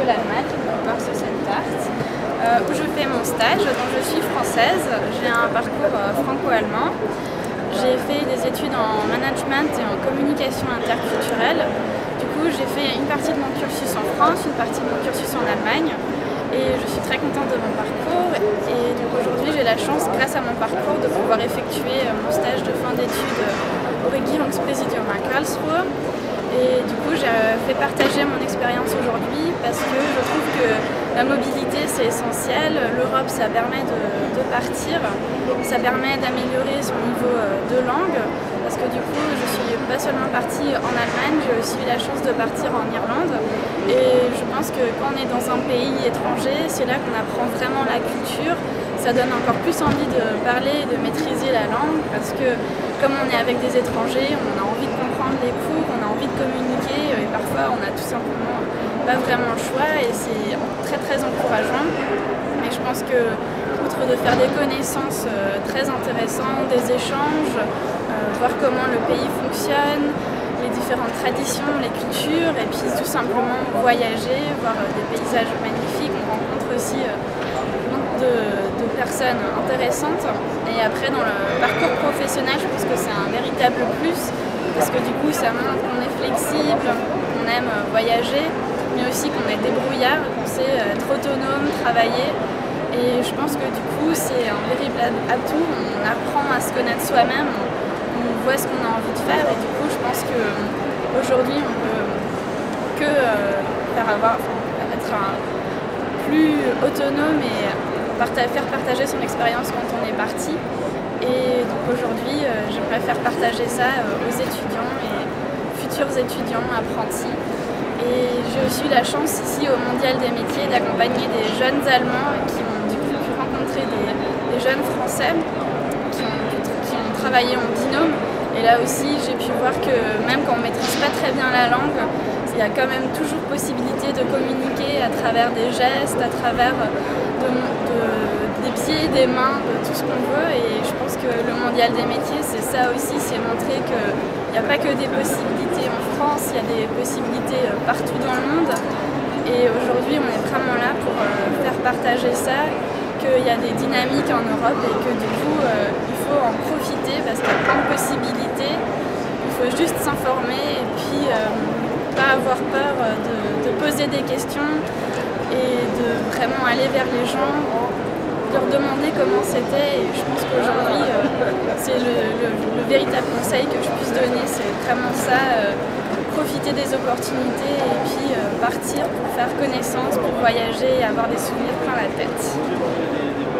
l'Allemagne, où je fais mon stage, dont je suis française. J'ai un parcours franco-allemand. J'ai fait des études en management et en communication interculturelle. Du coup, j'ai fait une partie de mon cursus en France, une partie de mon cursus en Allemagne. Et je suis très contente de mon parcours. Et donc aujourd'hui, j'ai la chance, grâce à mon parcours, de pouvoir effectuer mon stage de fin d'études au Regierungspräsidium à Karlsruhe. Et du coup, j'ai fait partager mon expérience aujourd'hui parce que je trouve que la mobilité, c'est essentiel. L'Europe, ça permet de partir, ça permet d'améliorer son niveau de langue. Parce que du coup, je suis pas seulement partie en Allemagne, j'ai aussi eu la chance de partir en Irlande. Et je pense que quand on est dans un pays étranger, c'est là qu'on apprend vraiment la culture. Ça donne encore plus envie de parler et de maîtriser la langue parce que comme on est avec des étrangers, on a envie de comprendre les cours, on a envie de communiquer et parfois on n'a tout simplement pas vraiment le choix et c'est très très encourageant. Mais je pense que outre de faire des connaissances très intéressantes, des échanges, voir comment le pays fonctionne, les différentes traditions, les cultures et puis tout simplement voyager, voir des paysages magnifiques, on rencontre aussi de personnes intéressantes. Et après dans le parcours professionnel, je pense que c'est un véritable plus parce que du coup ça montre qu'on est flexible, qu'on aime voyager, mais aussi qu'on est débrouillard, qu'on sait être autonome, travailler. Et je pense que du coup c'est un véritable atout, on apprend à se connaître soi-même, on voit ce qu'on a envie de faire et du coup je pense qu'aujourd'hui on peut que être plus autonome et faire partager son expérience quand on est parti. Et donc aujourd'hui, j'aimerais faire partager ça aux étudiants et futurs étudiants, apprentis. Et j'ai aussi eu la chance ici au Mondial des métiers d'accompagner des jeunes Allemands qui ont du coup pu rencontrer des jeunes Français qui ont travaillé en binôme. Et là aussi, j'ai pu voir que même quand on ne maîtrise pas très bien la langue, il y a quand même toujours possibilité de communiquer à travers des gestes, à travers des pieds, des mains, de tout ce qu'on veut. Et je pense que le Mondial des métiers, c'est ça aussi, c'est montrer qu'il n'y a pas que des possibilités en France, il y a des possibilités partout dans le monde. Et aujourd'hui, on est vraiment là pour faire partager ça, qu'il y a des dynamiques en Europe et que du coup, il faut en profiter parce qu'il y a plein de possibilités. Il faut juste s'informer et puis pas avoir peur de poser des questions et de vraiment aller vers les gens, leur demander comment c'était. Et je pense qu'aujourd'hui, c'est le véritable conseil que je puisse donner, c'est vraiment ça, profiter des opportunités et puis partir pour faire connaissance, pour voyager et avoir des souvenirs plein la tête.